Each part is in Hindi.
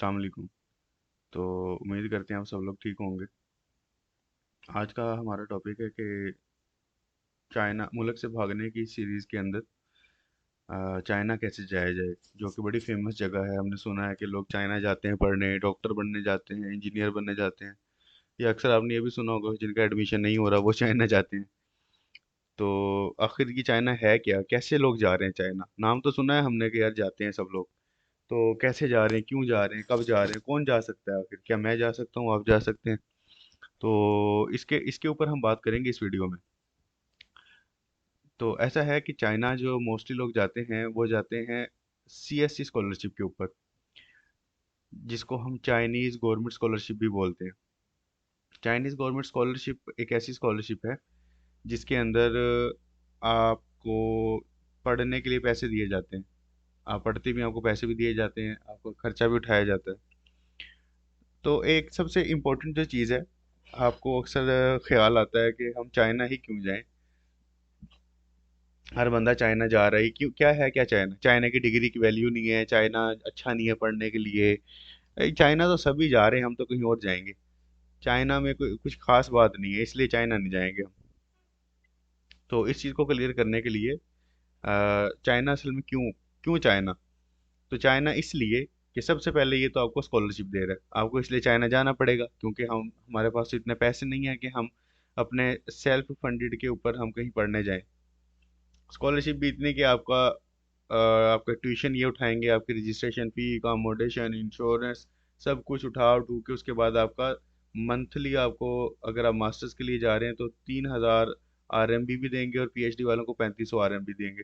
अस्सलाम वालेकुम। तो उम्मीद करते हैं आप सब लोग ठीक होंगे। आज का हमारा टॉपिक है कि चाइना मुल्क से भागने की सीरीज़ के अंदर चाइना कैसे जाया जाए, जो कि बड़ी फेमस जगह है। हमने सुना है कि लोग चाइना जाते हैं पढ़ने, डॉक्टर बनने जाते हैं, इंजीनियर बनने जाते हैं। या अक्सर आपने ये भी सुना होगा जिनका एडमिशन नहीं हो रहा वो चाइना जाते हैं। तो आखिर की चाइना है क्या, कैसे लोग जा रहे हैं चाइना? नाम तो सुना है हमने कि यार जाते हैं सब लोग। तो कैसे जा रहे हैं, क्यों जा रहे हैं, कब जा रहे हैं, कौन जा सकता है आखिर? क्या मैं जा सकता हूँ, आप जा सकते हैं? तो इसके इसके ऊपर हम बात करेंगे इस वीडियो में। तो ऐसा है कि चाइना जो मोस्टली लोग जाते हैं वो जाते हैं सीएससी स्कॉलरशिप के ऊपर, जिसको हम चाइनीज़ गवर्नमेंट स्कॉलरशिप भी बोलते हैं। चाइनीज़ गवर्नमेंट स्कॉलरशिप एक ऐसी स्कॉलरशिप है जिसके अंदर आपको पढ़ने के लिए पैसे दिए जाते हैं। आप पढ़ते भी हैं, आपको पैसे भी दिए जाते हैं, आपको खर्चा भी उठाया जाता है। तो एक सबसे इम्पोर्टेंट जो चीज़ है, आपको अक्सर ख्याल आता है कि हम चाइना ही क्यों जाएं। हर बंदा चाइना जा रहा है, क्यों? क्या है, क्या चाइना? चाइना की डिग्री की वैल्यू नहीं है, चाइना अच्छा नहीं है पढ़ने के लिए। चाइना तो सभी जा रहे हैं, हम तो कहीं और जाएंगे। चाइना में कोई कुछ खास बात नहीं है, इसलिए चाइना नहीं जाएंगे हम। तो इस चीज़ को क्लियर करने के लिए चाइना असल में क्यों क्यों चाइना? तो चाइना इसलिए कि सबसे पहले ये तो आपको स्कॉलरशिप दे रहा है, आपको इसलिए चाइना जाना पड़ेगा, क्योंकि हम हमारे पास तो इतने पैसे नहीं है कि हम अपने सेल्फ फंडेड के ऊपर हम कहीं पढ़ने जाएं। स्कॉलरशिप भी इतनी कि आपका ट्यूशन ये उठाएंगे, आपकी रजिस्ट्रेशन फ़ी, अकोमोडेशन, इंश्योरेंस, सब कुछ उठा उठू के उसके बाद आपका मंथली, आपको अगर आप मास्टर्स के लिए जा रहे हैं तो 3,000 आरएमबी भी देंगे, और पीएचडी वालों को 3500 आरएमबी देंगे।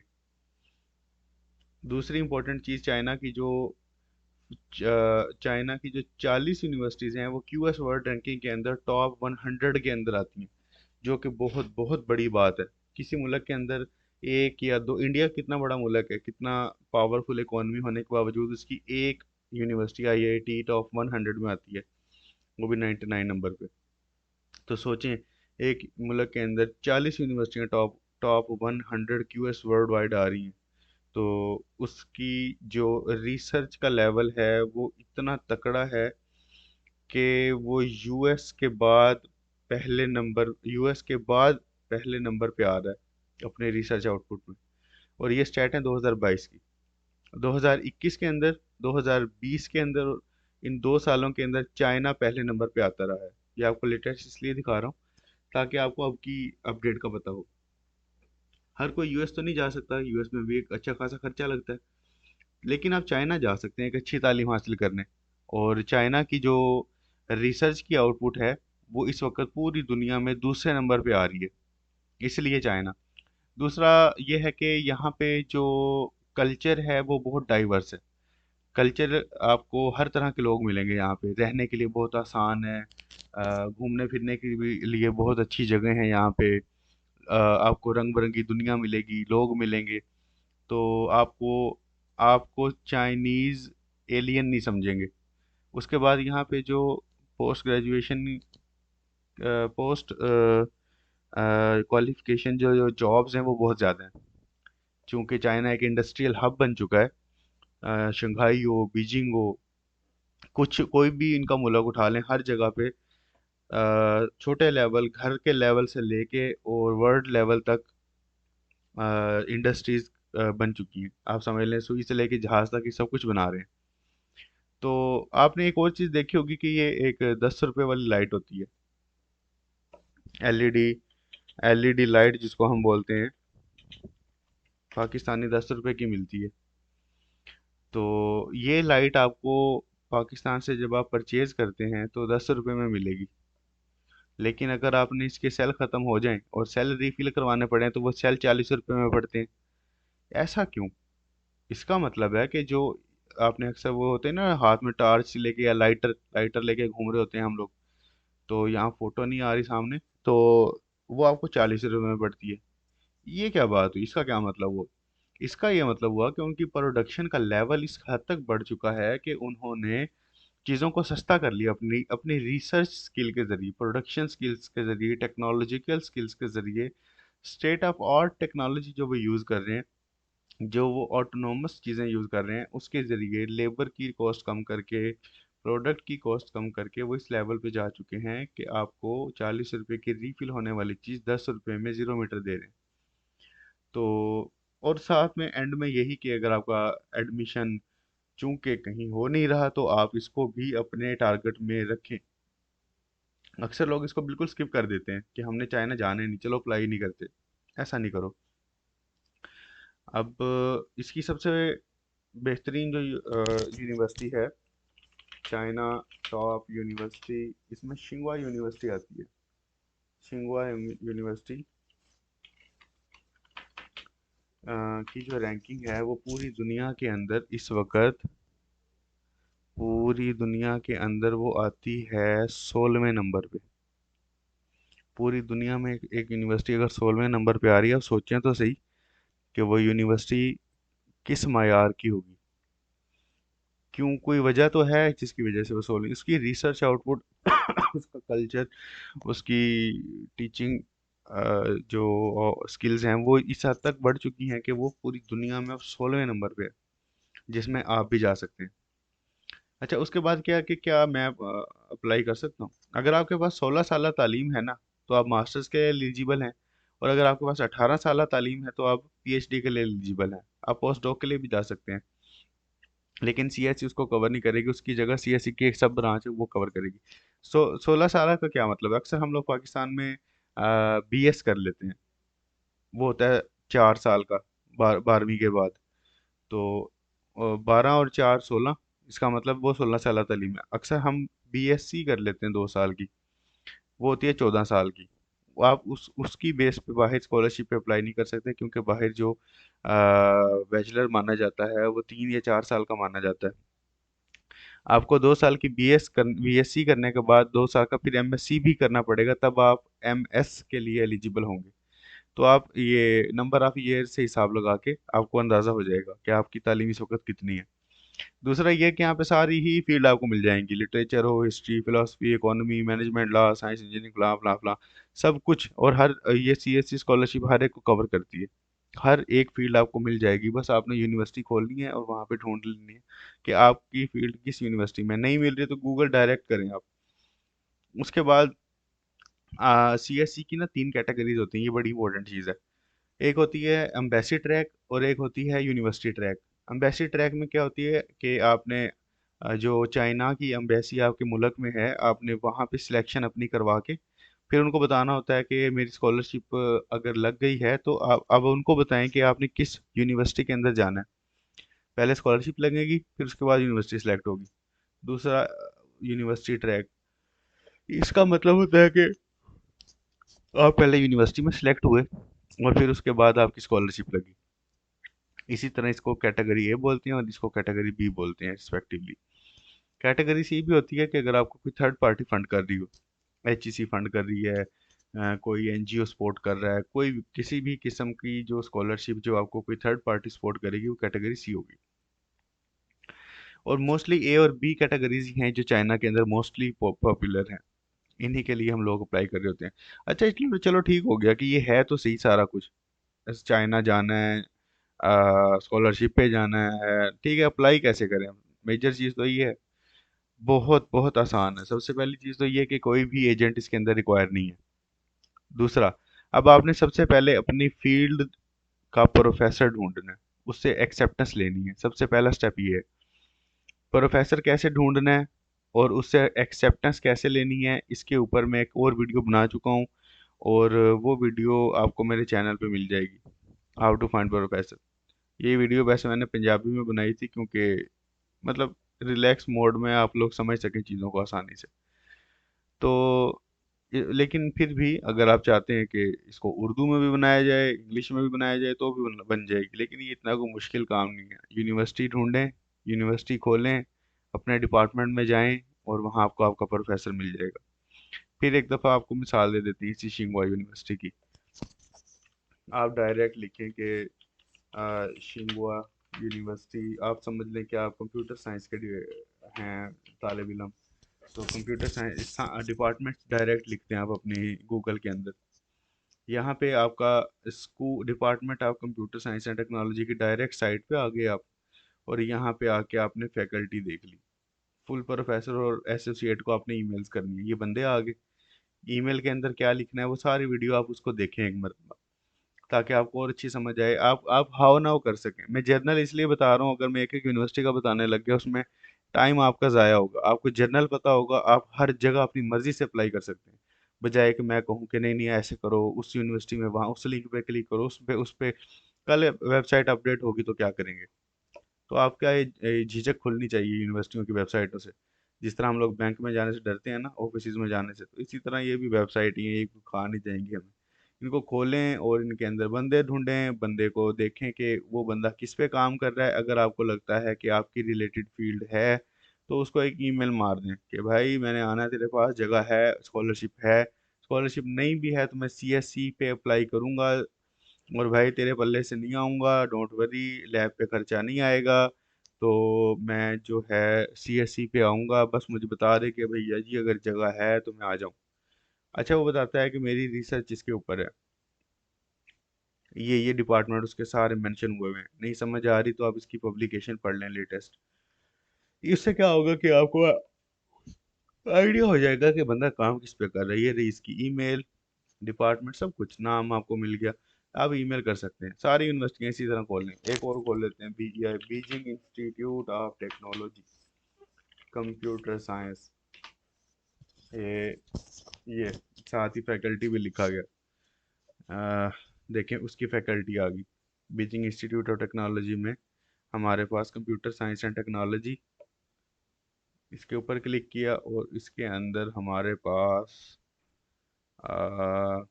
दूसरी इंपॉर्टेंट चीज़, चाइना की जो 40 यूनिवर्सिटीज़ हैं वो क्यूएस वर्ल्ड रैंकिंग के अंदर टॉप 100 के अंदर आती हैं, जो कि बहुत बहुत बड़ी बात है। किसी मुल्क के अंदर एक या दो, इंडिया कितना बड़ा मुल्क है, कितना पावरफुल इकोनॉमी होने के बावजूद उसकी एक यूनिवर्सिटी आईआईटी टॉप 100 में आती है, वो भी 99 नंबर पे। तो सोचें, एक मुल्क के अंदर 40 यूनिवर्सिटियाँ top top 100 QS world wide आ रही हैं। तो उसकी जो रिसर्च का लेवल है वो इतना तकड़ा है कि वो यूएस के बाद पहले नंबर पे आ रहा है अपने रिसर्च आउटपुट में। और ये स्टैट है 2022 की। 2021 के अंदर, 2020 के अंदर, इन 2 सालों के अंदर चाइना पहले नंबर पे आता रहा है। ये आपको लेटेस्ट इसलिए दिखा रहा हूँ ताकि आपको अब की अपडेट का पता हो। हर कोई यूएस तो नहीं जा सकता, यूएस में भी एक अच्छा खासा खर्चा लगता है। लेकिन आप चाइना जा सकते हैं एक अच्छी तालीम हासिल करने। और चाइना की जो रिसर्च की आउटपुट है वो इस वक्त पूरी दुनिया में दूसरे नंबर पे आ रही है, इसलिए चाइना। दूसरा ये है कि यहाँ पे जो कल्चर है वो बहुत डाइवर्स है। कल्चर, आपको हर तरह के लोग मिलेंगे यहाँ पे, रहने के लिए बहुत आसान है, घूमने फिरने के भी लिए बहुत अच्छी जगह है यहाँ पे। आपको रंग बिरंगी दुनिया मिलेगी, लोग मिलेंगे। तो आपको आपको चाइनीज़ एलियन नहीं समझेंगे। उसके बाद यहाँ पे जो पोस्ट ग्रेजुएशन, पोस्ट क्वालिफिकेशन जो जो जॉब्स हैं वो बहुत ज़्यादा हैं, क्योंकि चाइना एक इंडस्ट्रियल हब बन चुका है। शंघाई हो, बीजिंग हो, कुछ कोई भी इनका मुल्क उठा लें, हर जगह पे छोटे लेवल, घर के लेवल से लेके और वर्ल्ड लेवल तक इंडस्ट्रीज बन चुकी हैं। आप समझ लें, सुई से लेके जहाज तक ये सब कुछ बना रहे हैं। तो आपने एक और चीज़ देखी होगी कि ये एक 10 रुपए वाली लाइट होती है, एलईडी एलईडी लाइट जिसको हम बोलते हैं, पाकिस्तानी 10 रुपए की मिलती है। तो ये लाइट आपको पाकिस्तान से जब आप परचेज करते हैं तो 10 रुपए में मिलेगी। लेकिन अगर आपने इसके सेल ख़त्म हो जाएं और सेल रिफिल करवाने पड़े तो वो सेल 40 रुपए में पड़ते हैं। ऐसा क्यों? इसका मतलब है कि जो आपने अक्सर वो होते हैं ना, हाथ में टार्च लेके या लाइटर लाइटर लेके घूम रहे होते हैं हम लोग, तो यहाँ फोटो नहीं आ रही सामने, तो वो आपको 40 रुपए में पड़ती है। ये क्या बात हुई, इसका क्या मतलब हुआ? इसका ये मतलब हुआ कि उनकी प्रोडक्शन का लेवल इस हद तक बढ़ चुका है कि उन्होंने चीज़ों को सस्ता कर लिया अपनी अपनी रिसर्च स्किल के ज़रिए, प्रोडक्शन स्किल्स के ज़रिए, टेक्नोलॉजिकल स्किल्स के ज़रिए। स्टेट ऑफ आर्ट टेक्नोलॉजी जो वो यूज़ कर रहे हैं, जो वो ऑटोनोमस चीज़ें यूज़ कर रहे हैं, उसके ज़रिए लेबर की कॉस्ट कम करके, प्रोडक्ट की कॉस्ट कम करके वो इस लेवल पे जा चुके हैं कि आपको 40 रुपए की रीफिल होने वाली चीज़ 10 रुपए में 0 मीटर दे रहे हैं। तो और साथ में एंड में यही कि अगर आपका एडमिशन चूंकि कहीं हो नहीं रहा तो आप इसको भी अपने टारगेट में रखें। अक्सर लोग इसको बिल्कुल स्किप कर देते हैं कि हमने चाइना जाना ही नहीं, चलो अप्लाई नहीं करते। ऐसा नहीं करो। अब इसकी सबसे बेहतरीन जो यूनिवर्सिटी है, चाइना टॉप यूनिवर्सिटी, इसमें शिंगवा यूनिवर्सिटी आती है। शिंगवा यूनिवर्सिटी की जो रैंकिंग है वो पूरी दुनिया के अंदर इस वक्त, पूरी दुनिया के अंदर वो आती है 16वें नंबर पे। पूरी दुनिया में एक यूनिवर्सिटी अगर 16वें नंबर पे आ रही है, अब सोचें तो सही कि वो यूनिवर्सिटी किस मायार की होगी। क्यों, कोई वजह तो है जिसकी वजह से वो 16, उसकी रिसर्च आउटपुट उसका कल्चर, उसकी टीचिंग जो स्किल्स हैं वो इस हद तक बढ़ चुकी हैं कि वो पूरी दुनिया में अब 16वें नंबर पे है, जिसमें आप भी जा सकते हैं। अच्छा, उसके बाद क्या कि क्या मैं अप्लाई कर सकता हूँ? अगर आपके पास 16 साल तालीम है ना, तो आप मास्टर्स के लिए एलिजिबल हैं। और अगर आपके पास 18 साल तालीम है तो आप पीएचडी के लिए एलिजिबल हैं। आप पोस्ट डॉक के लिए भी जा सकते हैं, लेकिन सीएससी उसको कवर नहीं करेगी, उसकी जगह सीएससी की एक सब ब्रांच है वो कवर करेगी। 16 साल का क्या मतलब है? अक्सर हम लोग पाकिस्तान में बीएस कर लेते हैं, वो होता है 4 साल का, 12वीं के बाद। तो 12 और 4 16, इसका मतलब वो 16 साल तालीम है। अक्सर हम बीएससी कर लेते हैं 2 साल की, वो होती है 14 साल की। वो आप उसकी बेस पे बाहर स्कॉलरशिप पे अप्लाई नहीं कर सकते, क्योंकि बाहर जो बैचलर माना जाता है वो 3 या 4 साल का माना जाता है। आपको 2 साल की बीएससी करने के बाद 2 साल का फिर एमएससी भी करना पड़ेगा, तब आप एमएस के लिए एलिजिबल होंगे। तो आप ये नंबर ऑफ ईयर से हिसाब लगा के आपको अंदाज़ा हो जाएगा कि आपकी तालीम इस वक्त कितनी है। दूसरा ये कि यहाँ पे सारी ही फील्ड आपको मिल जाएंगी, लिटरेचर हो, history, philosophy, economy, management, law, science, engineering, blah blah blah, सब कुछ। और हर ये सीएससी स्कॉलरशिप हर एक को कवर करती है। हर एक फील्ड आपको मिल जाएगी, बस आपने यूनिवर्सिटी खोलनी है और वहाँ पे ढूंढ लेनी है कि आपकी फील्ड किस यूनिवर्सिटी में। नहीं मिल रही तो गूगल डायरेक्ट करें आप। उसके बाद सीएससी की ना 3 कैटेगरीज होती हैं, ये बड़ी इंपॉर्टेंट चीज़ है। एक होती है एम्बेसी ट्रैक और एक होती है यूनिवर्सिटी ट्रैक। एम्बेसी ट्रैक में क्या होती है कि आपने जो चाइना की एम्बेसी आपके मुल्क में है, आपने वहाँ पे सिलेक्शन अपनी करवा के फिर उनको बताना होता है कि मेरी स्कॉलरशिप अगर लग गई है तो आप अब उनको बताएं कि आपने किस यूनिवर्सिटी के अंदर जाना है। पहले स्कॉलरशिप लगेगी, फिर उसके बाद यूनिवर्सिटी सिलेक्ट होगी। दूसरा यूनिवर्सिटी ट्रैक, इसका मतलब होता है कि आप पहले यूनिवर्सिटी में सिलेक्ट हुए और फिर उसके बाद आपकी स्कॉलरशिप लगी। इसी तरह इसको कैटेगरी ए बोलते हैं और इसको कैटेगरी बी बोलते हैं रिस्पेक्टिवली। कैटेगरी सी भी होती है कि अगर आपको कोई थर्ड पार्टी फंड कर रही हो, एचईसी फंड कर रही है, कोई एनजीओ सपोर्ट कर रहा है, कोई किसी भी किस्म की जो स्कॉलरशिप जो आपको कोई थर्ड पार्टी सपोर्ट करेगी, वो कैटेगरी सी होगी। और मोस्टली ए और बी कैटेगरीज ही हैं जो चाइना के अंदर मोस्टली पॉपुलर हैं। इन्हीं के लिए हम लोग अप्लाई कर रहे होते हैं। अच्छा, इसलिए चलो ठीक हो गया कि ये है तो सही सारा कुछ। चाइना जाना है, स्कॉलरशिप पे जाना है, ठीक है, अप्लाई कैसे करें? मेजर चीज़ तो ये है, बहुत बहुत आसान है। सबसे पहली चीज़ तो ये है कि कोई भी एजेंट इसके अंदर रिक्वायर नहीं है। दूसरा, अब आपने सबसे पहले अपनी फील्ड का प्रोफेसर ढूंढना है, उससे एक्सेप्टेंस लेनी है। सबसे पहला स्टेप ये है। प्रोफेसर कैसे ढूंढना है और उससे एक्सेप्टेंस कैसे लेनी है, इसके ऊपर मैं एक और वीडियो बना चुका हूँ, और वो वीडियो आपको मेरे चैनल पे मिल जाएगी, हाउ टू फाइंड प्रोफेसर। ये वीडियो वैसे मैंने पंजाबी में बनाई थी, क्योंकि मतलब रिलैक्स मोड में आप लोग समझ सकें चीज़ों को आसानी से। तो लेकिन फिर भी अगर आप चाहते हैं कि इसको उर्दू में भी बनाया जाए, इंग्लिश में भी बनाया जाए, तो भी बन जाएगी। लेकिन ये इतना कोई मुश्किल काम नहीं है। यूनिवर्सिटी ढूंढें, यूनिवर्सिटी खोलें, अपने डिपार्टमेंट में जाएं और वहाँ आपको आपका प्रोफेसर मिल जाएगा। फिर एक दफ़ा आपको मिसाल दे देती है इसी शिंगवा यूनिवर्सिटी की। आप डायरेक्ट लिखें कि शिंगुआ यूनिवर्सिटी, आप समझ लें कि आप कंप्यूटर साइंस के हैं तालिब इलम। तो कंप्यूटर साइंस डिपार्टमेंट डायरेक्ट लिखते हैं आप अपनी गूगल के अंदर। यहाँ पे आपका school department of computer science and technology की डायरेक्ट साइट पे आ गए आप, और यहाँ पे आके आपने फैकल्टी देख ली। फुल प्रोफेसर और एसोसिएट को आपने ईमेल्स करनी है, ये बंदे आ गए। ईमेल के अंदर क्या लिखना है वो सारी वीडियो आप उसको देखें एक मरतबा, ताकि आपको और अच्छी समझ आए, आप हाव नाव कर सकें। मैं जर्नल इसलिए बता रहा हूँ, अगर मैं एक एक यूनिवर्सिटी का बताने लग गया उसमें टाइम आपका ज़ाया होगा। आपको जर्नल पता होगा, आप हर जगह अपनी मर्जी से अप्लाई कर सकते हैं, बजाय कि मैं कहूँ कि नहीं नहीं ऐसे करो, उस यूनिवर्सिटी में वहाँ उस लिंक पे क्लिक करो, उस पे कल वेबसाइट अपडेट होगी तो क्या करेंगे। तो आपका ये झिझक खुलनी चाहिए यूनिवर्सिटियों की वेबसाइटों से। जिस तरह हम लोग बैंक में जाने से डरते हैं ना, ऑफिस में जाने से, तो इसी तरह ये भी वेबसाइट ही है, ये खा नहीं जाएंगी हमें। इनको खोलें और इनके अंदर बंदे ढूंढें, बंदे को देखें कि वो बंदा किस पे काम कर रहा है। अगर आपको लगता है कि आपकी रिलेटेड फील्ड है तो उसको एक ईमेल मार दें कि भाई मैंने आना है, तेरे पास जगह है, स्कॉलरशिप है। स्कॉलरशिप नहीं भी है तो मैं सीएससी पे अप्लाई करूंगा, और भाई तेरे पल्ले से नहीं आऊँगा, डोंट वरी, लैब पे खर्चा नहीं आएगा। तो मैं जो है सीएससी पे आऊँगा, बस मुझे बता दे कि भैया जी अगर जगह है तो मैं आ जाऊँ। अच्छा, वो बताता है कि मेरी रिसर्च इसके ऊपर है, ये डिपार्टमेंट उसके सारे मेंशन हुए हुए हैं। नहीं समझ आ रही तो आप इसकी पब्लिकेशन पढ़ लें लेटेस्ट। इससे क्या होगा कि आपको आइडिया हो जाएगा कि बंदा काम किस पे कर रहा है। ये रही इसकी ईमेल, डिपार्टमेंट, सब कुछ, नाम आपको मिल गया। आप ईमेल कर सकते हैं। सारी यूनिवर्सिटियाँ इसी तरह खोल लें। एक और खोल लेते हैं, BGI, Beijing institute of technology computer science. ये ये साथ ही फैकल्टी भी लिखा गया। देखें उसकी फैकल्टी आ गई, बीजिंग इंस्टीट्यूट ऑफ टेक्नोलॉजी में हमारे पास कंप्यूटर साइंस एंड टेक्नोलॉजी। इसके ऊपर क्लिक किया और इसके अंदर हमारे पास आ,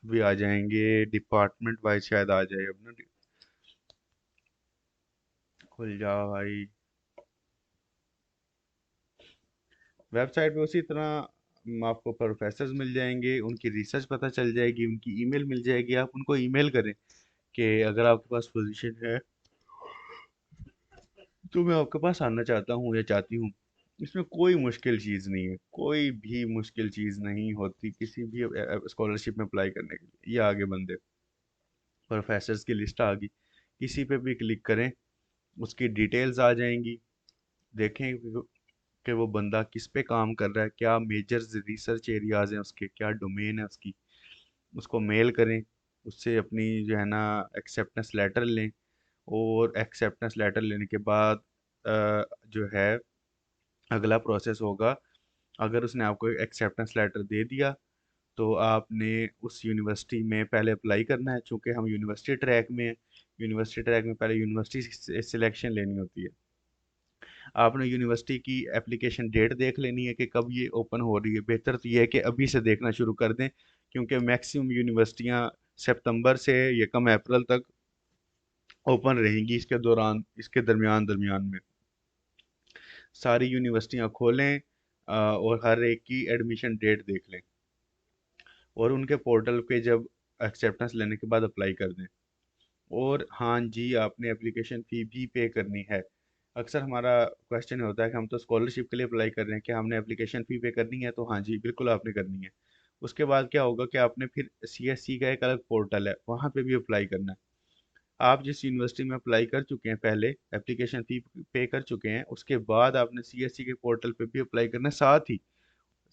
भी आ जाएंगे, डिपार्टमेंट वाइज शायद आ जाए अब ना। खुल जा भाई। वेबसाइट पे उसी तरह आपको प्रोफेसर्स मिल जाएंगे, उनकी रिसर्च पता चल जाएगी, उनकी ईमेल मिल जाएगी। आप उनको ईमेल करें कि अगर आपके पास पोजीशन है तो मैं आपके पास आना चाहता हूँ या चाहती हूँ। इसमें कोई मुश्किल चीज़ नहीं है, कोई भी मुश्किल चीज़ नहीं होती किसी भी स्कॉलरशिप में अप्लाई करने के लिए। ये आगे बंदे प्रोफेसर्स की लिस्ट आ गई, किसी पे भी क्लिक करें उसकी डिटेल्स आ जाएंगी। देखें कि वो बंदा किस पे काम कर रहा है, क्या मेजर रिसर्च एरियाज हैं उसके, क्या डोमेन है उसकी। उसको मेल करें, उससे अपनी जो है ना एक्सेप्टेंस लेटर लें। और एक्सेप्टेंस लेटर लेने के बाद जो है अगला प्रोसेस होगा, अगर उसने आपको एक्सेप्टेंस लेटर दे दिया तो आपने उस यूनिवर्सिटी में पहले अप्लाई करना है। चूंकि हम यूनिवर्सिटी ट्रैक में हैं, यूनिवर्सिटी ट्रैक में पहले यूनिवर्सिटी सिलेक्शन लेनी होती है। आपने यूनिवर्सिटी की एप्लीकेशन डेट देख लेनी है कि कब ये ओपन हो रही है। बेहतर तो ये है कि अभी से देखना शुरू कर दें, क्योंकि मैक्सिमम यूनिवर्सिटियां सितंबर से या कम अप्रैल तक ओपन रहेंगी। इसके दौरान, इसके दरमियान दरमियान में सारी यूनिवर्सिटियां खोलें और हर एक की एडमिशन डेट देख लें, और उनके पोर्टल पे जब एक्सेप्टेंस लेने के बाद अप्लाई कर दें। और हाँ जी, आपने एप्लीकेशन फ़ी भी पे करनी है। अक्सर हमारा क्वेश्चन होता है कि हम तो स्कॉलरशिप के लिए अप्लाई कर रहे हैं, क्या हमने एप्लीकेशन फ़ी पे करनी है? तो हाँ जी, बिल्कुल आपने करनी है। उसके बाद क्या होगा कि आपने फिर सीएससी का एक अलग पोर्टल है, वहाँ पे भी अप्लाई करना है। आप जिस यूनिवर्सिटी में अप्लाई कर चुके हैं पहले, एप्लीकेशन फ़ी पे कर चुके हैं, उसके बाद आपने सीएससी के पोर्टल पे भी अप्लाई करना है। साथ ही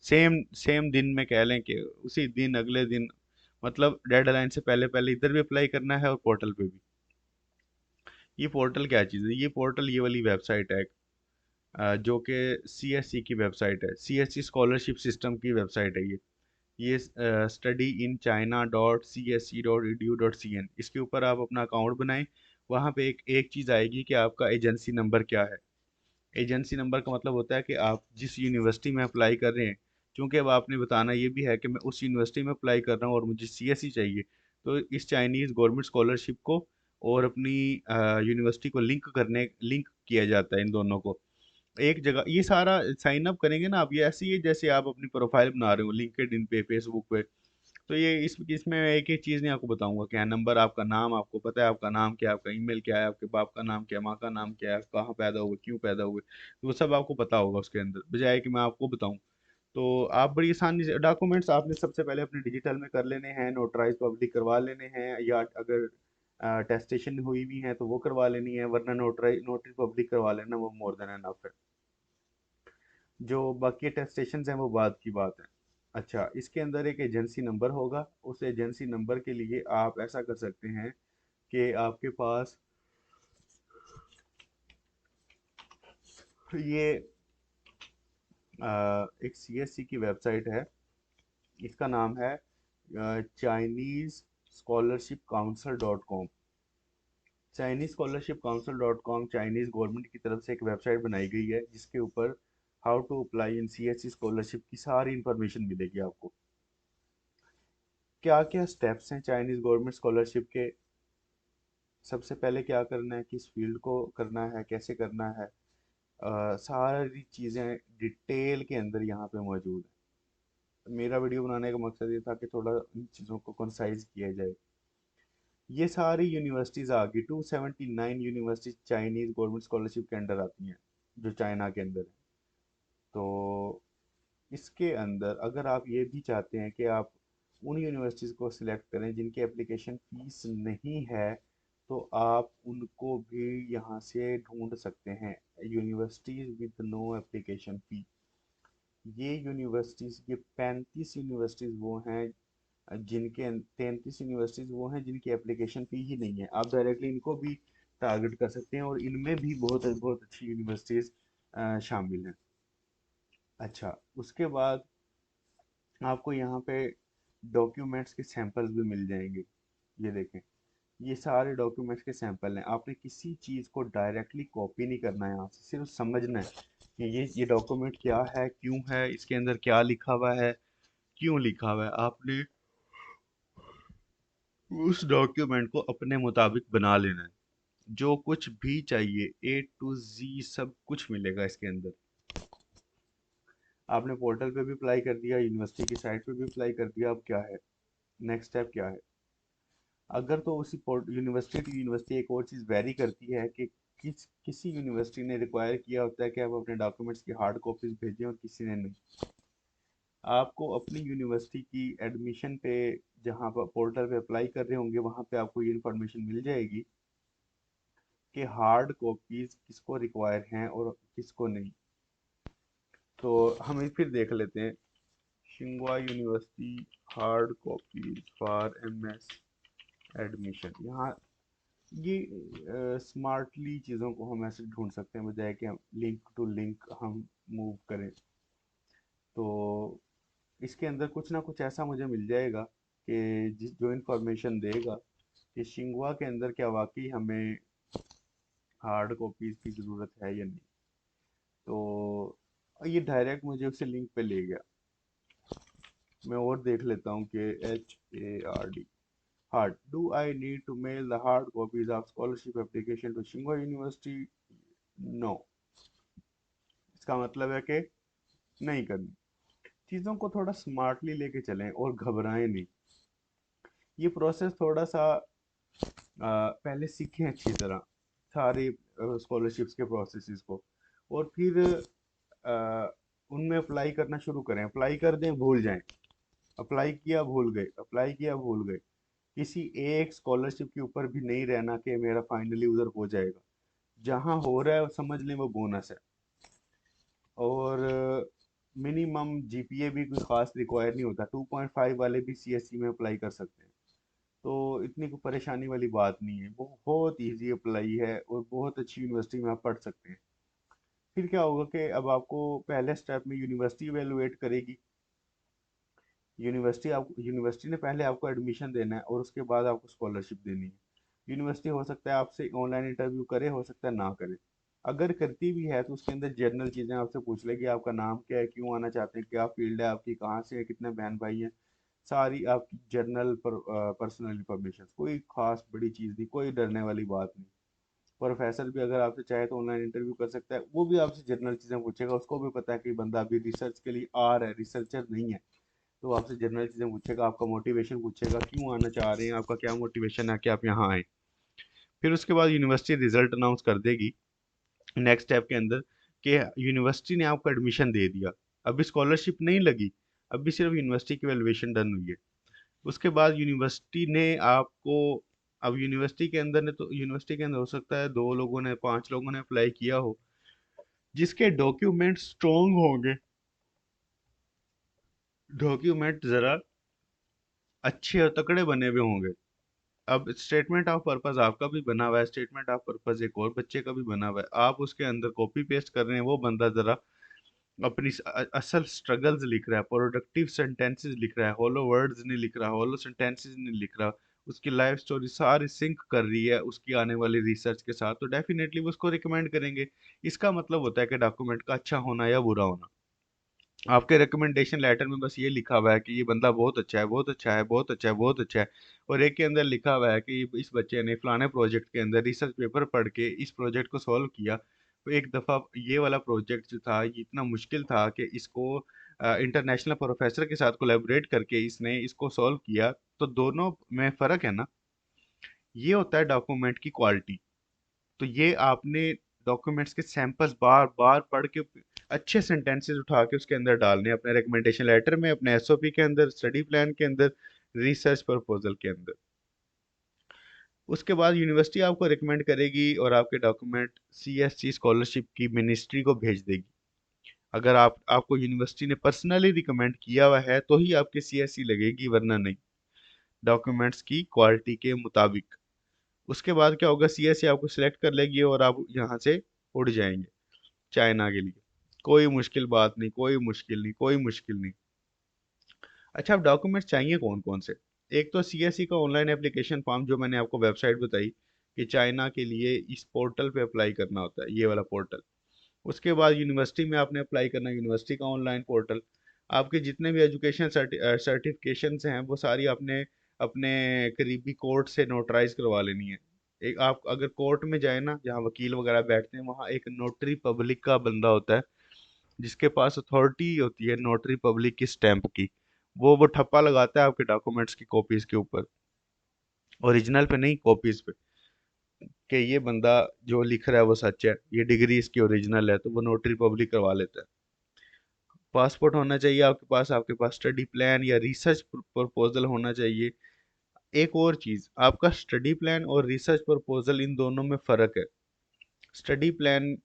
सेम सेम दिन में, कह लें कि उसी दिन, अगले दिन, मतलब डेडलाइन से पहले पहले इधर भी अप्लाई करना है और पोर्टल पे भी। ये पोर्टल क्या चीज़ है? ये पोर्टल ये वाली वेबसाइट है, जो कि सीएससी की वेबसाइट है, सीएससी स्कॉलरशिप सिस्टम की वेबसाइट है ये study in China dot C S C dot E D U dot C N. इसके ऊपर आप अपना अकाउंट बनाएं। वहाँ पे एक एक चीज़ आएगी कि आपका एजेंसी नंबर क्या है। एजेंसी नंबर का मतलब होता है कि आप जिस यूनिवर्सिटी में अप्लाई कर रहे हैं। क्योंकि अब आपने बताना ये भी है कि मैं उस यूनिवर्सिटी में अप्लाई कर रहा हूँ और मुझे सीएससी चाहिए। तो इस चाइनीज़ गवर्नमेंट स्कॉलरशिप को और अपनी यूनिवर्सिटी को लिंक किया जाता है, इन दोनों को एक जगह। ये सारा साइन अप करेंगे ना आप, ये ऐसे ही है जैसे आप अपनी प्रोफाइल बना रहे हो लिंक्डइन पे, फेसबुक पे। तो ये इसमें मैं एक एक चीज़ नहीं आपको बताऊंगा, क्या नंबर, आपका नाम, आपको पता है आपका नाम क्या है, आपका ईमेल क्या है, आपके बाप का नाम क्या है, माँ का नाम क्या है, कहाँ पैदा हुए, क्यों पैदा हुए, तो वो सब आपको पता होगा उसके अंदर, बजाय कि मैं आपको बताऊं। तो आप बड़ी आसानी से डॉक्यूमेंट्स आपने सबसे पहले अपने डिजिटल में कर लेने हैं, नोटराइज पब्लिक करवा लेने हैं, या अगर टेस्टेशन हुई भी है तो वो करवा लेनी है, वरना नोटरी पब्लिक करवा लेना, वो मोर देन एनफ है। जो बाकी अटेस्टेशन हैं वो बाद की बात है। अच्छा, इसके अंदर एक एजेंसी नंबर होगा। उस एजेंसी नंबर के लिए आप ऐसा कर सकते हैं कि आपके पास ये एक सीएससी की वेबसाइट है। इसका नाम है Chinese scholarship council dot com. Chinese scholarship council dot com Chinese government की तरफ से एक वेबसाइट बनाई गई है, जिसके ऊपर how to apply in CSC scholarship की सारी इंफॉर्मेशन मिलेगी आपको। क्या क्या स्टेप्स हैं चाइनीज गवर्नमेंट स्कॉलरशिप के। सबसे पहले क्या करना है, किस फील्ड को करना है, कैसे करना है, सारी चीज़ें डिटेल के अंदर यहाँ पे मौजूद है। मेरा वीडियो बनाने का मकसद ये था कि थोड़ा इन चीज़ों को कंसाइज किया जाए। ये सारी यूनिवर्सिटीज़ आ गई, 279 यूनिवर्सिटीज चाइनीज़ गवर्नमेंट स्कॉलरशिप के अंडर आती हैं, जो चाइना के अंदर है। तो इसके अंदर अगर आप ये भी चाहते हैं कि आप उन यूनिवर्सिटीज़ को सिलेक्ट करें जिनकी एप्लीकेशन फ़ीस नहीं है, तो आप उनको भी यहाँ से ढूंढ सकते हैं। Universities with no application fee. ये यूनिवर्सिटीज़, ये 35 यूनिवर्सिटीज़ वो हैं जिनके 33 यूनिवर्सिटीज़ वो हैं जिनकी एप्लीकेशन फ़ी ही नहीं है। आप डायरेक्टली इनको भी टारगेट कर सकते हैं, और इनमें भी बहुत बहुत अच्छी यूनिवर्सिटीज़ शामिल हैं। अच्छा, उसके बाद आपको यहाँ पे डॉक्यूमेंट्स के सैंपल्स भी मिल जाएंगे। ये देखें, ये सारे डॉक्यूमेंट्स के सैंपल हैं। आपने किसी चीज़ को डायरेक्टली कॉपी नहीं करना है यहाँ से, सिर्फ समझना है कि ये डॉक्यूमेंट क्या है, क्यों है, इसके अंदर क्या लिखा हुआ है, क्यों लिखा हुआ है। आपने उस डॉक्यूमेंट को अपने मुताबिक बना लेना है। जो कुछ भी चाहिए A to Z सब कुछ मिलेगा इसके अंदर। आपने पोर्टल पे भी अप्लाई कर दिया, यूनिवर्सिटी की साइट पे भी अप्लाई कर दिया। अब क्या है, नेक्स्ट स्टेप क्या है। अगर तो उसी यूनिवर्सिटी टू यूनिवर्सिटी एक और चीज़ वेरी करती है कि किसी यूनिवर्सिटी ने रिक्वायर किया होता है कि आप अपने डॉक्यूमेंट्स की हार्ड कॉपीज भेजें, और किसी ने नहीं। आपको अपनी यूनिवर्सिटी की एडमिशन पे, जहाँ पर पोर्टल पे अप्लाई कर रहे होंगे, वहाँ पे आपको ये इन्फॉर्मेशन मिल जाएगी कि हार्ड कॉपीज किसको रिक्वायर हैं और किसको नहीं। तो हम फिर देख लेते हैं, शिंगवा university hard copies for MS admission. यहाँ ये स्मार्टली चीज़ों को हम ऐसे ढूंढ सकते हैं, बजाय कि हम लिंक टू लिंक हम मूव करें। तो इसके अंदर कुछ ना कुछ ऐसा मुझे मिल जाएगा कि जिस जो इन्फॉर्मेशन देगा कि शिंगवा के अंदर क्या वाकई हमें हार्ड कॉपीज़ की ज़रूरत है या नहीं। तो ये डायरेक्ट मुझे उसे लिंक पे ले गया। मैं और देख लेता हूँ कि HARD hard, do I need to mail the hard copies of scholarship application to शिंगवा यूनिवर्सिटी। नो, इसका मतलब है कि नहीं करनी। चीज़ों को थोड़ा स्मार्टली लेके चलें और घबराएं नहीं। ये प्रोसेस थोड़ा सा पहले सीखें अच्छी तरह, सारे स्कॉलरशिप्स के प्रोसेसेस को, और फिर उनमें अप्लाई करना शुरू करें। अप्लाई कर दें, भूल जाएं। अप्लाई किया, भूल गए, अप्लाई किया, भूल गए। किसी एक स्कॉलरशिप के ऊपर भी नहीं रहना कि मेरा फाइनली उधर हो जाएगा। जहाँ हो रहा है समझ लें वो बोनस है। और मिनिमम जीपीए भी कोई खास रिक्वायर नहीं होता, 2.5 वाले भी सीएससी में अप्लाई कर सकते हैं। तो इतनी कोई परेशानी वाली बात नहीं है, बहुत इजी अप्लाई है, और बहुत अच्छी यूनिवर्सिटी में आप पढ़ सकते हैं। फिर क्या होगा कि अब आपको पहले स्टेप में यूनिवर्सिटी इवेलुएट करेगी। यूनिवर्सिटी ने पहले आपको एडमिशन देना है, और उसके बाद आपको स्कॉलरशिप देनी है। यूनिवर्सिटी हो सकता है आपसे ऑनलाइन इंटरव्यू करे, हो सकता है ना करे। अगर करती भी है तो उसके अंदर जनरल चीज़ें आपसे पूछ लेगी, आपका नाम क्या है, क्यों आना चाहते हैं, क्या फील्ड है आपकी, कहाँ से है, कितने बहन भाई हैं। सारी आपकी जनरल पर्सनल इंफॉर्मेशन, कोई खास बड़ी चीज़ नहीं, कोई डरने वाली बात नहीं। प्रोफेसर भी अगर आपसे चाहे तो ऑनलाइन इंटरव्यू कर सकता है, वो भी आपसे जनरल चीज़ें पूछेगा। उसको भी पता है कि बंदा अभी रिसर्च के लिए आ रहा है, रिसर्चर नहीं है। तो आपसे जनरल चीज़ें पूछेगा, आपका मोटिवेशन पूछेगा, क्यों आना चाह रहे हैं, आपका क्या मोटिवेशन है कि आप यहाँ आए। फिर उसके बाद यूनिवर्सिटी रिजल्ट अनाउंस कर देगी नेक्स्ट स्टेप के अंदर कि यूनिवर्सिटी ने आपको एडमिशन दे दिया। अभी स्कॉलरशिप नहीं लगी, अभी सिर्फ यूनिवर्सिटी की वैल्यूएशन डन हुई है। उसके बाद यूनिवर्सिटी ने आपको, अब यूनिवर्सिटी के अंदर हो सकता है 2 लोगों ने, 5 लोगों ने अप्लाई किया हो। जिसके डॉक्यूमेंट स्ट्रोंग होंगे, डॉक्यूमेंट जरा अच्छे और तकड़े बने हुए होंगे। अब स्टेटमेंट ऑफ पर्पस आपका भी बना हुआ है, स्टेटमेंट ऑफ पर्पस एक और बच्चे का भी बना हुआ है, आप उसके अंदर कॉपी पेस्ट कर रहे हैं, वो बंदा जरा अपनी असल स्ट्रगल्स लिख रहा है, प्रोडक्टिव सेंटेंसेस लिख रहा है, होलो वर्ड्स नहीं लिख रहा, होलो सेंटेंसेस नहीं लिख रहा, उसकी लाइफ स्टोरी सारी सिंक कर रही है उसकी आने वाली रिसर्च के साथ, तो डेफिनेटली वो उसको रिकमेंड करेंगे। इसका मतलब होता है कि डॉक्यूमेंट का अच्छा होना या बुरा होना। आपके रिकमेंडेशन लेटर में बस ये लिखा हुआ है कि ये बंदा बहुत अच्छा है, बहुत अच्छा है, बहुत अच्छा है, बहुत अच्छा है, और एक के अंदर लिखा हुआ है कि इस बच्चे ने फलाने प्रोजेक्ट के अंदर रिसर्च पेपर पढ़ के इस प्रोजेक्ट को सॉल्व किया, तो एक दफ़ा ये वाला प्रोजेक्ट जो था ये इतना मुश्किल था कि इसको इंटरनेशनल प्रोफेसर के साथ कोलैबोरेट करके इसने इसको सॉल्व किया, तो दोनों में फ़र्क है ना। ये होता है डॉक्यूमेंट की क्वालिटी। तो ये आपने डॉक्यूमेंट्स के सैंपल्स बार बार पढ़ के अच्छे सेंटेंसेस उठा के उसके अंदर डालने हैं, अपने रिकमेंडेशन लेटर में, अपने एसओपी के अंदर, स्टडी प्लान के अंदर, रिसर्च प्रपोजल के अंदर। उसके बाद यूनिवर्सिटी आपको रिकमेंड करेगी और आपके डॉक्यूमेंट सीएससी स्कॉलरशिप की मिनिस्ट्री को भेज देगी। अगर आपको यूनिवर्सिटी ने पर्सनली रिकमेंड किया हुआ है तो ही आपकी सीएससी लगेगी, वरना नहीं, डॉक्यूमेंट्स की क्वालिटी के मुताबिक। उसके बाद क्या होगा, सीएससी आपको सिलेक्ट कर लेगी और आप यहाँ से उड़ जाएंगे चाइना के लिए। कोई मुश्किल बात नहीं, कोई मुश्किल नहीं, कोई मुश्किल नहीं। अच्छा, अब डॉक्यूमेंट्स चाहिए कौन कौन से? एक तो सीएससी का ऑनलाइन एप्लीकेशन फॉर्म, जो मैंने आपको वेबसाइट बताई कि चाइना के लिए इस पोर्टल पे अप्लाई करना होता है, ये वाला पोर्टल। उसके बाद यूनिवर्सिटी में आपने अप्लाई करना है, यूनिवर्सिटी का ऑनलाइन पोर्टल। आपके जितने भी एजुकेशन सर्टिफिकेशंस हैं वो सारी आपने अपने करीबी कोर्ट से नोटराइज करवा लेनी है। एक आप अगर कोर्ट में जाए ना, जहाँ वकील वगैरह बैठते हैं, वहाँ एक नोटरी पब्लिक का बंदा होता है जिसके पास अथॉरिटी होती है नोटरी पब्लिक की स्टैंप की। वो ठप्पा लगाता है आपके डॉक्यूमेंट्स की कॉपीज के ऊपर, ओरिजिनल पे नहीं, कॉपीज पे, कि ये बंदा जो लिख रहा है वो सच है, ये डिग्री इसकी ओरिजिनल है, तो वो नोटरी पब्लिक करवा लेता है। पासपोर्ट होना चाहिए आपके पास स्टडी प्लान या रिसर्च प्रपोजल होना चाहिए। एक और चीज़, आपका स्टडी प्लान और रिसर्च प्रपोजल, इन दोनों में फ़र्क है। स्टडी प्लान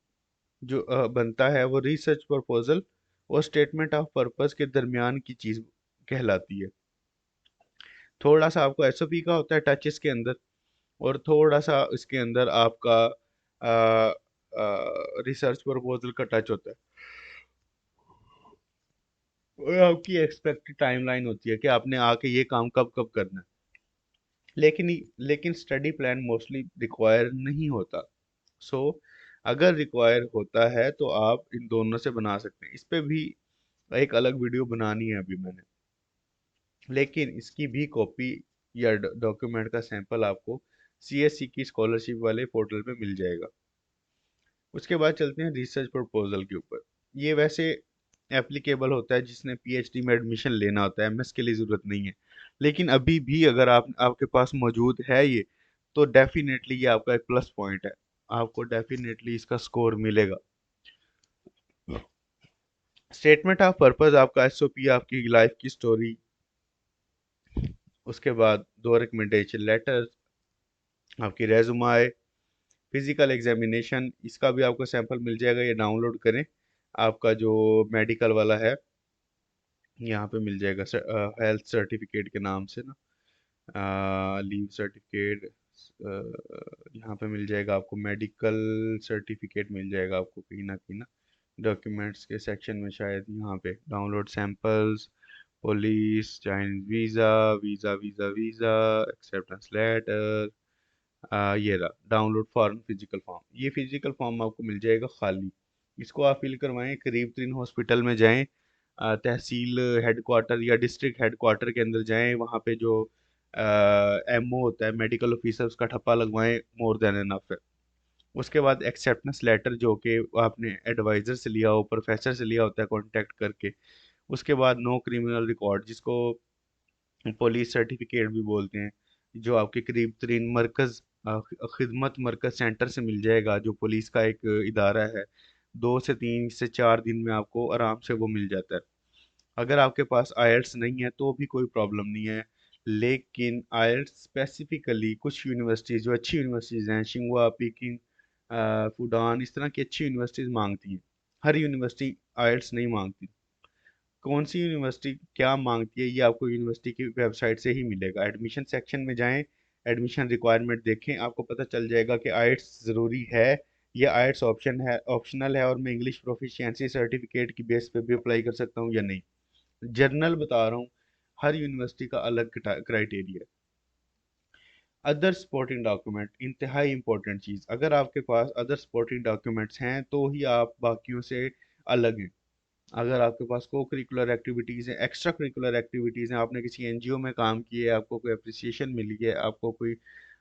जो बनता है वो रिसर्च प्रपोजल और स्टेटमेंट ऑफ पर्पस के दरमियान की चीज़ कहलाती है। थोड़ा सा आपको एसओपी का होता है टच इसके अंदर, और थोड़ा सा इसके अंदर आपका रिसर्च प्रपोजल का टच होता है। और आपकी एक्सपेक्टेड टाइमलाइन होती है कि आपने आके ये काम कब कब करना है। लेकिन लेकिन स्टडी प्लान मोस्टली रिक्वायर नहीं होता। सो अगर रिक्वायर होता है तो आप इन दोनों से बना सकते हैं। इस पे भी एक अलग वीडियो बनानी है अभी मैंने, लेकिन इसकी भी कॉपी या डॉक्यूमेंट का सैंपल आपको सीएससी की स्कॉलरशिप वाले पोर्टल पे मिल जाएगा। उसके बाद चलते हैं रिसर्च प्रपोजल के ऊपर। ये वैसे एप्लीकेबल होता है जिसने पीएचडी में एडमिशन लेना होता है, एमएस के लिए ज़रूरत नहीं है। लेकिन अभी भी अगर आपके पास मौजूद है ये, तो डेफिनेटली ये आपका एक प्लस पॉइंट है, आपको डेफिनेटली इसका स्कोर मिलेगा। स्टेटमेंट ऑफ पर्पस आपका एसओपी, आपकी लाइफ की स्टोरी। उसके बाद दो रिकमेंडेशन लेटर, आपकी रेजुमाए, फिजिकल एग्जामिनेशन, इसका भी आपको सैंपल मिल जाएगा, ये डाउनलोड करें। आपका जो मेडिकल वाला है, यहाँ पे मिल जाएगा हेल्थ सर्टिफिकेट के नाम से ना, लीव सर्टिफिकेट, यहाँ पे मिल जाएगा आपको, मेडिकल सर्टिफिकेट मिल जाएगा आपको कहीं ना डॉक्यूमेंट्स के सेक्शन में शायद, यहाँ पे download samples, police, Chinese visa, visa visa visa, acceptance letter, ये रहा डाउनलोड फॉर्म, फिजिकल फॉर्म। ये फिजिकल फॉर्म आपको मिल जाएगा खाली, इसको आप फिल करवाएं, करीब तरीन हॉस्पिटल में जाएं, तहसील हेडक्वार्टर या डिस्ट्रिक्ट हेडक्वार्टर के अंदर जाएं, वहाँ पे जो एमओ होता है, मेडिकल ऑफिसर, उसका ठप्पा लगवाएं, मोर देन एनफ है। उसके बाद एक्सेप्टेंस लेटर जो कि आपने एडवाइज़र से लिया हो, प्रोफेसर से लिया होता है कांटेक्ट करके। उसके बाद नो क्रिमिनल रिकॉर्ड, जिसको पुलिस सर्टिफिकेट भी बोलते हैं, जो आपके करीब तरीन मरकज़, खिदमत मरकज़ सेंटर से मिल जाएगा, जो पुलिस का एक इदारा है। 2 से 4 दिन में आपको आराम से वो मिल जाता है। अगर आपके पास आयल्स नहीं है तो भी कोई प्रॉब्लम नहीं है, लेकिन आयल्स स्पेसिफिकली कुछ यूनिवर्सिटीज़, जो अच्छी यूनिवर्सिटीज़ हैं, शिंगुआ, पीकिंग, फूडान, इस तरह की अच्छी यूनिवर्सिटीज़ मांगती हैं। हर यूनिवर्सिटी आइल्स नहीं मांगती। कौन सी यूनिवर्सिटी क्या मांगती है ये आपको यूनिवर्सिटी की वेबसाइट से ही मिलेगा। एडमिशन सेक्शन में जाएं, एडमिशन रिक्वायरमेंट देखें, आपको पता चल जाएगा कि आइट्स ज़रूरी है या आइट्स ऑप्शनल है, और मैं इंग्लिश प्रोफिशिएंसी सर्टिफिकेट की बेस पे भी अप्लाई कर सकता हूँ या नहीं। जर्नल बता रहा हूँ, हर यूनिवर्सिटी का अलग क्राइटेरिया है। अदर सपोर्टिंग डॉक्यूमेंट इंतहाई इंपॉर्टेंट चीज़, अगर आपके पास अदर सपोर्टिंग डॉक्यूमेंट्स हैं तो ही आप बाकियों से अलग हैं। अगर आपके पास को करिकुलर एक्टिविटीज़ हैं, एक्स्ट्रा करिकुलर एक्टिविटीज़ हैं, आपने किसी एनजीओ में काम किया है, आपको कोई अप्रिसिएशन मिली है, आपको कोई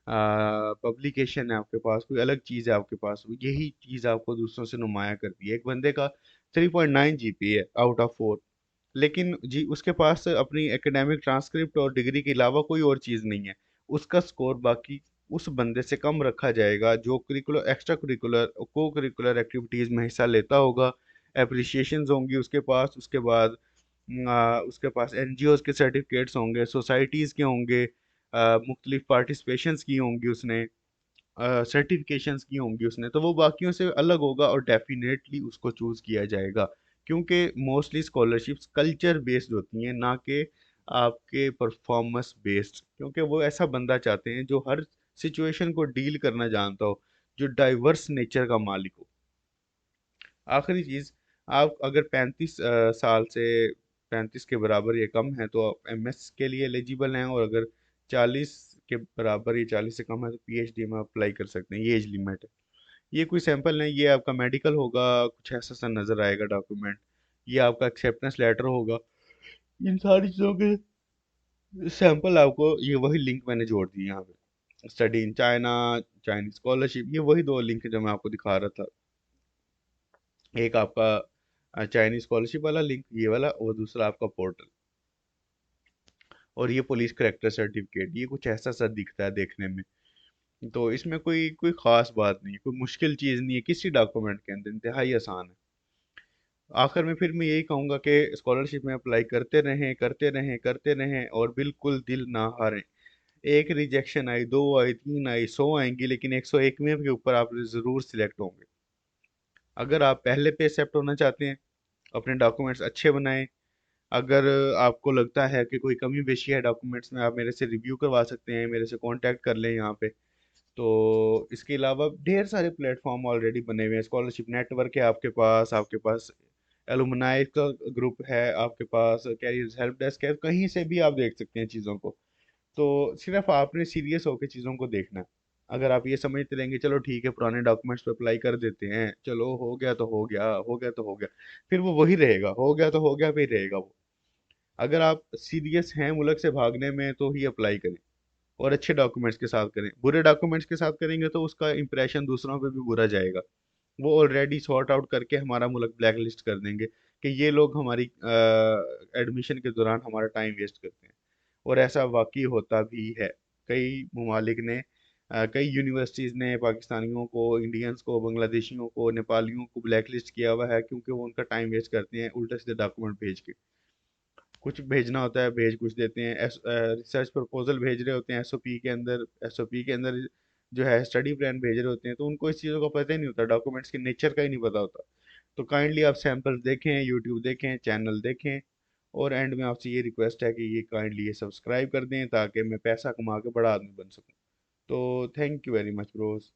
पब्लिकेशन है, आपके पास कोई अलग चीज़ है आपके पास, यही चीज़ आपको दूसरों से नुमाया करती है। एक बंदे का 3.9 जीपीए है आउट ऑफ 4, लेकिन जी उसके पास अपनी एकेडमिक ट्रांसक्रिप्ट और डिग्री के अलावा कोई और चीज़ नहीं है, उसका स्कोर बाकी उस बंदे से कम रखा जाएगा जो करिकुलर एक्स्ट्रा करिकुलर को करिकुलर एक्टिविटीज़ में हिस्सा लेता होगा। एप्रिसिएशंस होंगी उसके पास, उसके बाद उसके पास एनजीओज के सर्टिफिकेट्स होंगे, सोसाइटीज़ के होंगे, मुख्तलिफ पार्टिसिपेशंस की होंगी उसने, सर्टिफिकेशंस की होंगी उसने, तो वो बाकियों से अलग होगा और डेफिनेटली उसको चूज़ किया जाएगा। क्योंकि मोस्टली स्कॉलरशिप्स कल्चर बेस्ड होती हैं, ना कि आपके परफॉर्मेंस बेस्ड, क्योंकि वो ऐसा बंदा चाहते हैं जो हर सिचुएशन को डील करना जानता हो, जो डाइवर्स नेचर का मालिक हो। आखिरी चीज़, आप अगर 35 साल से 35 के बराबर या कम है तो आप एमएस के लिए एलिजिबल हैं, और अगर 40 के बराबर या 40 से कम है तो पीएचडी में अप्लाई कर सकते हैं, ये एज लिमिट है। ये कोई सैंपल नहीं, ये आपका मेडिकल होगा, कुछ ऐसा सा नज़र आएगा डॉक्यूमेंट, ये आपका एक्सेप्टेंस लेटर होगा। इन सारी चीज़ों के सैंपल आपको ये वही लिंक मैंने जोड़ दिए यहाँ पे, study in China, Chinese scholarship, ये वही दो लिंक जो मैं आपको दिखा रहा था। एक आपका चाइनीज स्कॉलरशिप वाला लिंक ये वाला, और दूसरा आपका पोर्टल, और ये पुलिस करेक्टर सर्टिफिकेट, ये कुछ ऐसा सा दिखता है देखने में। तो इसमें कोई कोई खास बात नहीं है, कोई मुश्किल चीज़ नहीं है, किसी डॉक्यूमेंट के अंदर इंतहाई आसान है। आखिर में फिर मैं यही कहूँगा कि स्कॉलरशिप में अप्लाई करते रहें करते रहें करते रहें, और बिल्कुल दिल ना हारें। एक रिजेक्शन आई, दो आई, तीन आई, 100 आएंगी, लेकिन 101वें के ऊपर आप ज़रूर सिलेक्ट होंगे। अगर आप पहले पे एक्सेप्ट होना चाहते हैं, अपने डॉक्यूमेंट्स अच्छे बनाएं। अगर आपको लगता है कि कोई कमी पेशी है डॉक्यूमेंट्स में, आप मेरे से रिव्यू करवा सकते हैं, मेरे से कांटेक्ट कर लें यहाँ पे। तो इसके अलावा ढेर सारे प्लेटफॉर्म ऑलरेडी बने हुए हैं, स्कॉलरशिप नेटवर्क है आपके पास एलुमनाई का ग्रुप है, आपके पास कैरियर्स हेल्प डेस्क है, कहीं से भी आप देख सकते हैं चीज़ों को। तो सिर्फ आपने सीरियस होकर चीज़ों को देखना है। अगर आप ये समझते रहेंगे चलो ठीक है पुराने डॉक्यूमेंट्स पे अप्लाई कर देते हैं, चलो हो गया तो हो गया, हो गया तो हो गया, फिर वो वही रहेगा, हो गया तो हो गया फिर रहेगा वो। अगर आप सीरियस हैं मुल्क से भागने में तो ही अप्लाई करें, और अच्छे डॉक्यूमेंट्स के साथ करें। बुरे डॉक्यूमेंट्स के साथ करेंगे तो उसका इंप्रेशन दूसरों पे भी बुरा जाएगा। वो ऑलरेडी सॉर्ट आउट करके हमारा मुल्क ब्लैक लिस्ट कर देंगे कि ये लोग हमारी एडमिशन के दौरान हमारा टाइम वेस्ट करते हैं। और ऐसा वाकई होता भी है। कई ममालिक ने कई यूनिवर्सिटीज़ ने पाकिस्तानियों को, इंडियंस को, बांग्लादेशियों को, नेपालियों को ब्लैक लिस्ट किया हुआ है, क्योंकि वो उनका टाइम वेस्ट करते हैं उल्टे सीधे डॉक्यूमेंट भेज के। कुछ भेजना होता है भेज कुछ देते हैं, रिसर्च प्रपोजल भेज रहे होते हैं एसओपी के अंदर जो है स्टडी प्लान भेज रहे होते हैं, तो उनको इस चीज़ों का पता ही नहीं होता, डॉक्यूमेंट्स के नेचर का ही नहीं पता होता। तो काइंडली आप सैंपल देखें, यूट्यूब देखें, चैनल देखें, और एंड में आपसे ये रिक्वेस्ट है कि ये काइंडली ये सब्सक्राइब कर दें ताकि मैं पैसा कमा के बड़ा आदमी बन सकूं। तो thank you very much Bros.